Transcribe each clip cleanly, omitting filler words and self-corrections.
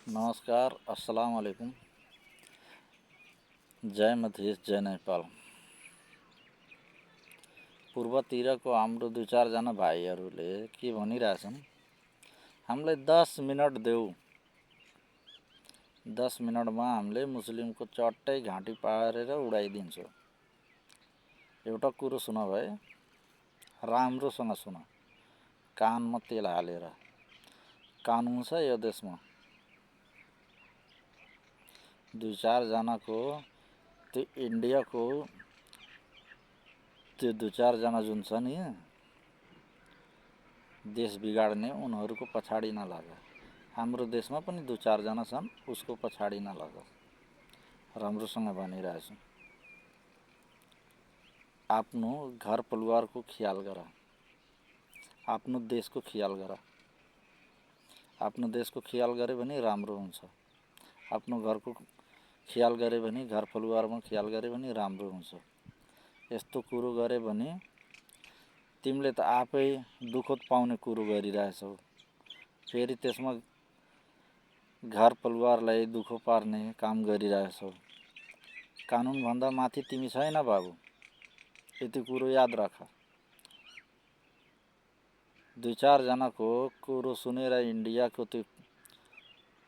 नमस्कार, अस्सलाम वालेकुम। जय मधेस, जय नेपाल। पूर्वतिरको हाम्रो 2-4 जना भाइहरूले के भनिरहेछन्, हामीलाई 10 मिनट देऊ, 10 मिनटमा हामीले मुस्लिमको चट्टै घाँटी पारेर उडाइदिन्छौँ। एउटा कुरो सुन भए, राम्रोसँग सुन, कानमा तेल हालेर। कानुन छ यो देशमा। 2-4 जनाको त्यो इन्डियाको त्यो 2-4 जना जुन छ नि देश बिगाड्ने, उनीहरूको पछाडि नलाग। हाम्रो देशमा पनि 2-4 जना छन्, उसको पछाडि नलाग। राम्रोसँग भनिरहेछु, आफ्नो घर परिवारको ख्याल गर, आफ्नो देशको ख्याल गर। आफ्नो देशको ख्याल गरे भने राम्रो हुन्छ। आफ्नो घरको ख्याल गरे भने, घर परिवारमा ख्याल गरे भने राम्रो हुन्छ। यस्तो कुरो गरे भने तिमीले त आफै दुःख पाउने कुरो गरिरहेछौ, फेरि त्यसमा घर परिवारलाई दुःख पार्ने काम गरिरहेछौ। कानुनभन्दा माथि तिमी छैन बाबु, यति कुरो याद राख। 2-4 जनाको कुरो सुनेर, इन्डियाको त्यो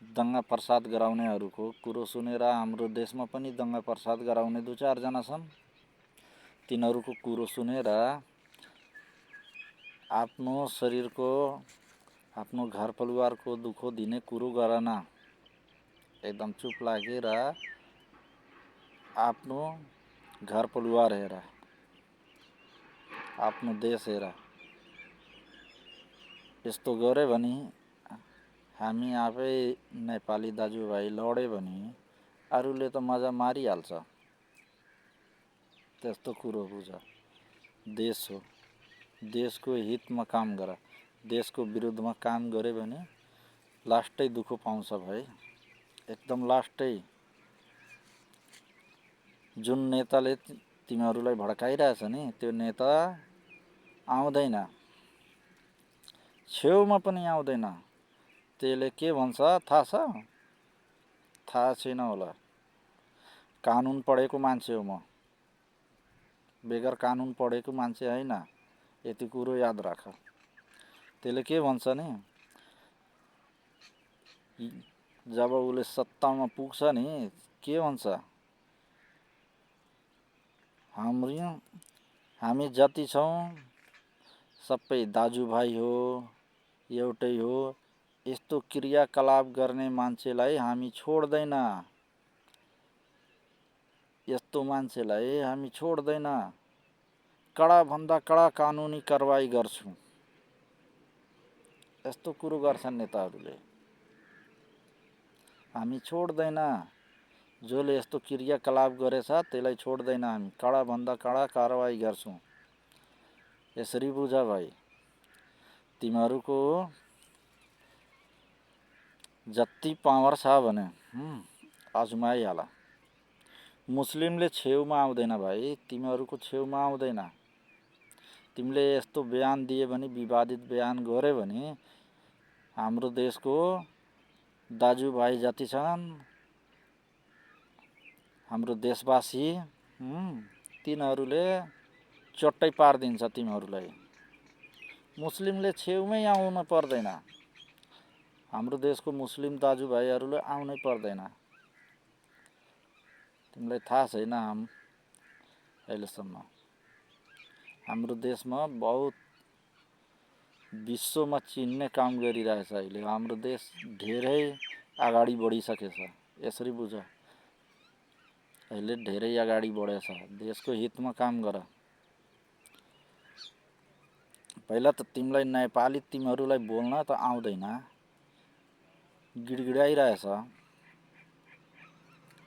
दङ्गा प्रसाद गराउनेहरूको कुरो सुनेर हाम्रो देशमा पनि दङ्गा प्रसाद गराउने 2-4 जना छन्। तिनीहरूको कुरो सुनेर आफ्नो शरीरको, आफ्नो घर परिवारको दुःख दिने कुरो गर न। एकदम चुप लागेर आफ्नो घर परिवार हेर, आफ्नो देश हेर। यस्तो गरे भने हामी आफै नेपाली दाजुभाइ लडे भने अरूले त मजा मारिहाल्छ। त्यस्तो कुरो बुझ। देश हो, देशको हितमा काम गर। देशको विरुद्धमा काम गरे भने लास्टै दुःख पाउँछ भाइ, एकदम लास्टै। जुन नेताले तिमीहरूलाई भड्काइरहेछ नि, त्यो नेता आउँदैन, छेउमा पनि आउँदैन। त्यसले के भन्छ थाहा छ? थाहा छैन होला। कानुन पढेको मान्छे हो म, बेगर कानुन पढेको मान्छे होइन, यति कुरो याद राख। त्यसले के भन्छ नि, जब उसले सत्तामा पुग्छ नि, के भन्छ, हामी जति छौँ सबै दाजुभाइ हो, एउटै हो। यस्तो क्रियाकलाप गर्ने मान्छेलाई हामी छोड्दैन, यस्तो मान्छेलाई हामी छोड्दैन। कडाभन्दा कडा कानुनी कारबाही गर्छौँ। यस्तो कुरो गर्छन् नेताहरूले। हामी छोड्दैन, जसले यस्तो क्रियाकलाप गरेछ त्यसलाई छोड्दैन हामी, कडाभन्दा कडा कारबाही गर्छौँ। यसरी बुझ भाइ, तिमीहरूको जति पावर छ भने आजमाइहाल। मुस्लिमले छेउमा आउँदैन भाइ, तिमीहरूको छेउमा आउँदैन। तिमीले यस्तो बयान दिए भने, विवादित बयान गरे भने हाम्रो देशको दाजुभाइ जति छन्, हाम्रो देशवासी, तिनीहरूले चट्टै पारिदिन्छ तिमीहरूलाई। मुस्लिमले छेउमै आउन पर्दैन, हाम्रो देशको मुस्लिम दाजुभाइहरूले आउनै पर्दैन। तिमीलाई थाहा छैन, अहिलेसम्म हाम्रो देशमा बहुत विश्वमा चिन्ने काम गरिरहेछ। अहिले हाम्रो देश धेरै अगाडि बढिसकेछ। यसरी बुझ, अहिले धेरै अगाडि बढेछ। देशको हितमा काम गर। पहिला त तिमीलाई नेपाली, तिमीहरूलाई बोल्न त आउँदैन, गिडगिडाइरहेछ।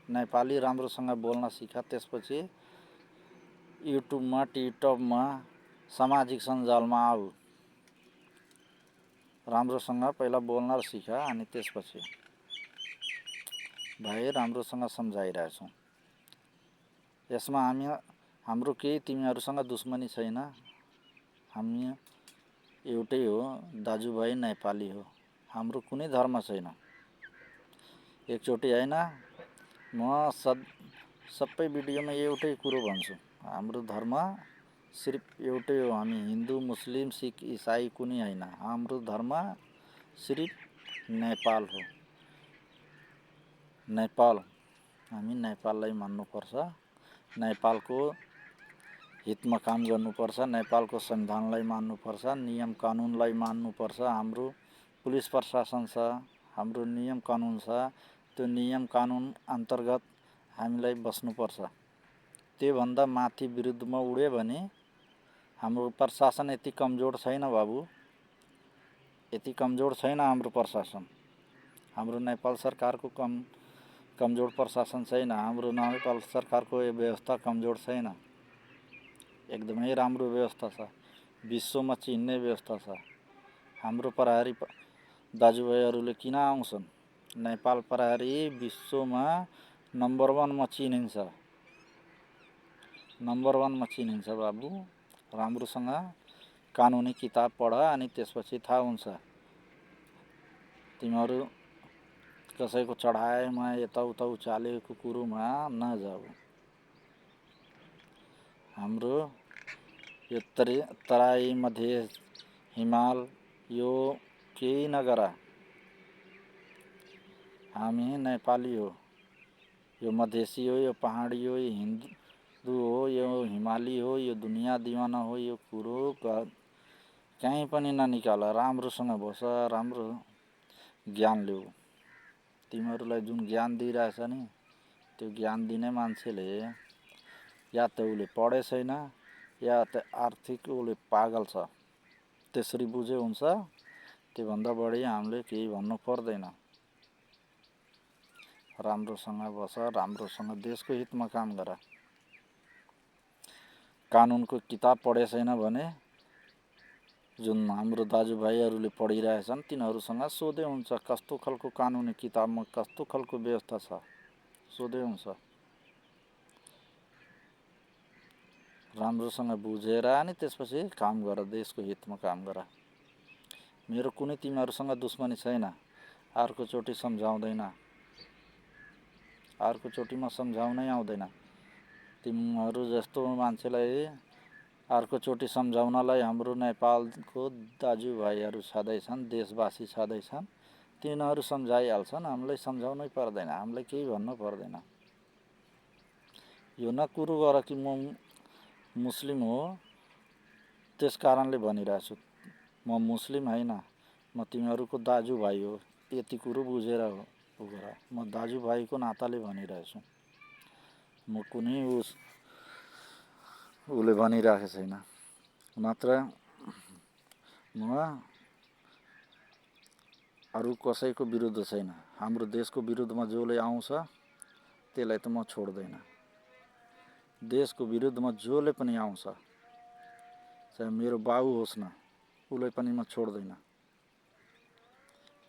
नेपाली राम्रोसँग बोल्न सिक। त्यसपछि युट्युबमा, टिकटकमा, सामाजिक सञ्जालमा आऊ। राम्रोसँग पहिला बोल्न सिक, अनि त्यसपछि। भाइ राम्रोसँग सम्झाइरहेछौँ। यसमा हाम्रो केही तिमीहरूसँग दुश्मनी छैन। हामी एउटै हो, दाजुभाइ नेपाली हो। हाम्रो कुनै धर्म छैन। एकचोटि होइन, म सबै भिडियोमा एउटै कुरो भन्छु, हाम्रो धर्म सिर्फ एउटै हो। हामी हिन्दू, मुस्लिम, सिख, इसाई कुनै होइन। हाम्रो धर्म सिर्फ नेपाल हो। नेपाल, हामी नेपाललाई मान्नुपर्छ, नेपालको हितमा काम गर्नुपर्छ, नेपालको संविधानलाई मान्नुपर्छ, नियम कानुनलाई मान्नुपर्छ। हाम्रो पुलिस प्रशासन छ, हाम्रो नियम कानुन छ, त्यो नियम कानुन अन्तर्गत हामीलाई बस्नुपर्छ। त्योभन्दा माथि विरुद्धमा उड्यो भने हाम्रो प्रशासन यति कमजोर छैन बाबु, यति कमजोर छैन हाम्रो प्रशासन। हाम्रो नेपाल सरकारको कमजोर प्रशासन छैन, हाम्रो नेपाल सरकारको व्यवस्था कमजोर छैन, एकदमै राम्रो व्यवस्था छ, विश्वमा चिन्ने व्यवस्था छ। हाम्रो प्रहरी दाजुभाइहरूले किन आउँछन्? नेपाल प्रहरी विश्वमा नम्बर 1 मा चिनिन्छ, नम्बर 1 मा चिनिन्छ बाबु। राम्रोसँग कानुनी किताब पढ, अनि त्यसपछि थाहा हुन्छ। तिमीहरू कसैको चढाएमा यताउता उचालेको कुरोमा नजाऊ। हाम्रो यो तराई, मधेस, हिमाल यो केही नगर, हामी नेपाली हो। यो मधेसी हो, यो पहाडी हो, यो हिन्दू हो, यो हिमाली हो, यो दुनिया दिवाना हो, यो कुरो कहीँ पनि ननिकाल। राम्रोसँग बस, राम्रो ज्ञान ल्याऊ। तिमीहरूलाई जुन ज्ञान दिइरहेछ नि, त्यो ज्ञान दिने मान्छेले या त उसले पढे छैन, या त आर्थिक उसले पागल छ। त्यसरी बुझे हुन्छ। त्योभन्दा बढी हामीले केही भन्नु पर्दैन। राम्रोसँग बस, राम्रोसँग देशको हितमा काम गर। कानुनको किताब पढे छैन भने जुन हाम्रो दाजुभाइहरूले पढिरहेछन् तिनीहरूसँग सोधे हुन्छ, कस्तो खालको कानुनी किताबमा कस्तो खालको व्यवस्था छ, सोधे हुन्छ। राम्रोसँग बुझेर अनि त्यसपछि काम गर, देशको हितमा काम गर। मेरो कुनै तिमीहरूसँग दुश्मनी छैन, अर्कोचोटि सम्झाउँदैन, अर्कोचोटिमा सम्झाउनै आउँदैन। तिमीहरू जस्तो मान्छेलाई अर्कोचोटि सम्झाउनलाई हाम्रो नेपालको दाजुभाइहरू छँदैछन्, देशवासी छँदैछन्, तिनीहरू सम्झाइहाल्छन्। हामीलाई सम्झाउनै पर्दैन, हामीलाई केही भन्नु पर्दैन। यो न कुरो गर कि म मुस्लिम हो त्यस कारणले भनिरहेछु। म मुस्लिम होइन, म तिमीहरूको दाजुभाइ हो, यति कुरो बुझेर हो गर। म दाजुभाइको नाताले भनिरहेछु, म कुनै उसले भनिरहेको छैन। मात्र म अरू कसैको विरुद्ध छैन। हाम्रो देशको विरुद्धमा जसले आउँछ त्यसलाई त म छोड्दैन। देशको विरुद्धमा जसले पनि आउँछ, चाहे मेरो बाउ होस् न, उसलाई पनि म छोड्दैन।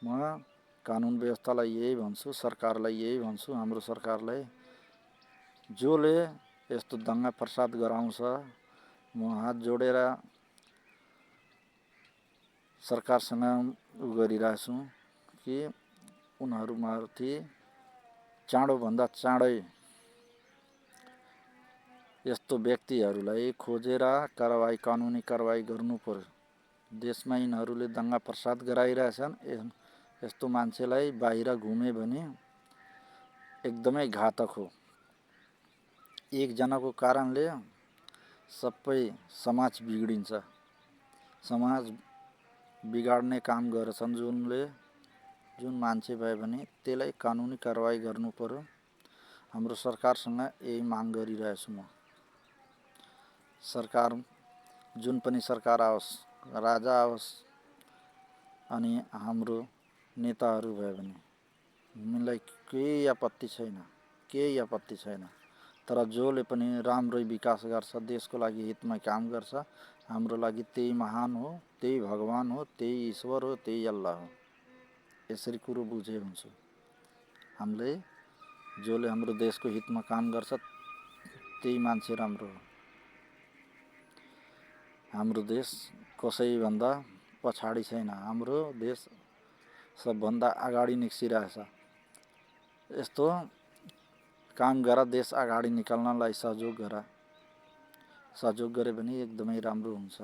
म कानुन व्यवस्थालाई यही भन्छु, सरकारलाई यही भन्छु, हाम्रो सरकारलाई जसले यस्तो दङ्गा प्रसाद गराउँछ, म हात जोडेर सरकारसँग गरिरहेछु कि उनीहरूमाथि चाँडोभन्दा चाँडै यस्तो व्यक्तिहरूलाई खोजेर कारवाही, कानुनी कारवाही गर्नु पर्यो। देशमा यिनीहरूले दङ्गा प्रसाद गराइरहेछन्, यस्तो मान्छेलाई बाहिर घुमे भने एकदमै घातक हो। एकजनाको कारणले सबै समाज बिग्रिन्छ। समाज बिगाड्ने काम गर्छन् जुन मान्छे भए भने त्यसलाई कानुनी कारवाही गर्नु पर्यो। हाम्रो सरकारसँग यही माग गरिरहेछु म। सरकार जुन पनि सरकार आओस्, राजा आओस्, अनि हाम्रो नेताहरू भए भने मलाई केही आपत्ति छैन, केही आपत्ति छैन। तर जसले पनि राम्रै विकास गर्छ, देशको लागि हितमा काम गर्छ, हाम्रो लागि त्यही महान हो, त्यही भगवान हो, त्यही ईश्वर हो, त्यही अल्लाह हो। यसरी कुरो बुझे हुन्छ। हामीले जसले हाम्रो देशको हितमा काम गर्छ त्यही मान्छे राम्रो हो। हाम्रो देश कसैभन्दा पछाडि छैन, हाम्रो देश सबभन्दा अगाडि निस्किरहेछ। यस्तो काम गर, देश अगाडि निकाल्नलाई सहयोग गर। सहयोग गरे भने एकदमै राम्रो हुन्छ।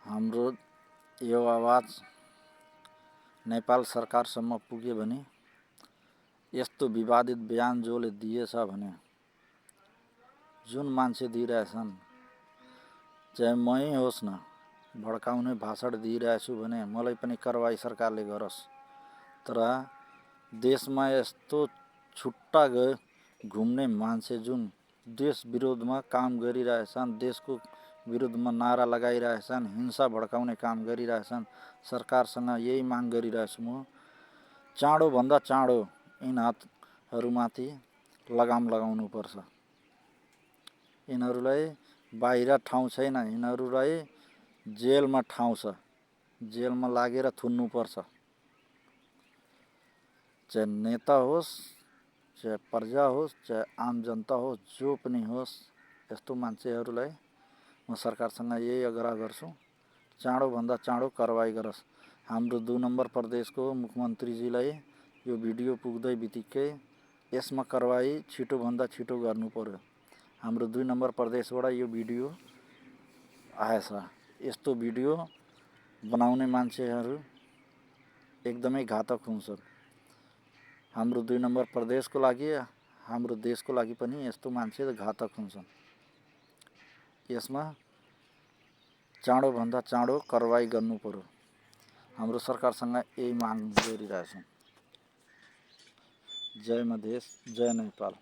हाम्रो यो आवाज नेपाल सरकारसम्म पुग्यो भने, यस्तो विवादित बयान जसले दिएछ भने, जुन मान्छे दिइरहेछन्, चाहे मै होस् न, भड्काउने भाषण दिइरहेछु भने मलाई पनि कारबाही सरकारले गरोस्। तर देशमा यस्तो छुट्टा घुम्ने मान्छे जुन देश विरोधमा काम गरिरहेछन्, देशको विरुद्धमा नारा लगाइरहेछन्, हिंसा भड्काउने काम गरिरहेछन्, सरकारसँग यही माग गरिरहेछु म, चाँडोभन्दा चाँडो यिनीहरूमाथि लगाम लगाउनु पर्छ। यिनीहरूलाई बाहिर ठाउँ छैन, यिनीहरूलाई जेलमा ठाउँ छ, जेलमा लागेर थुन्नुपर्छ। चाहे नेता होस्, चाहे प्रजा होस्, चाहे आम जनता होस्, जो पनि होस्, यस्तो मान्छेहरूलाई म सरकारसँग यही आग्रह गर्छु, चाँडोभन्दा चाँडो कारबाही गरोस्। हाम्रो 2 नम्बर प्रदेशको मुख्यमन्त्रीजीलाई यो भिडियो पुग्दै बित्तिकै यसमा कारबाही छिटोभन्दा छिटो गर्नु पर्यो। हाम्रो 2 नम्बर प्रदेशबाट यो भिडियो आएछ। यस्तो भिडियो बनाउने मान्छेहरू एकदमै घातक हुन्छन्। हाम्रो 2 नम्बर प्रदेशको लागि, हाम्रो देशको लागि पनि यस्तो मान्छे घातक हुन्छन्। यसमा चाँडोभन्दा चाँडो कारबाही गर्नु पर्यो। हाम्रो सरकारसँग यही माग गरिरहेछौँ। जय मधेस, जय नेपाल।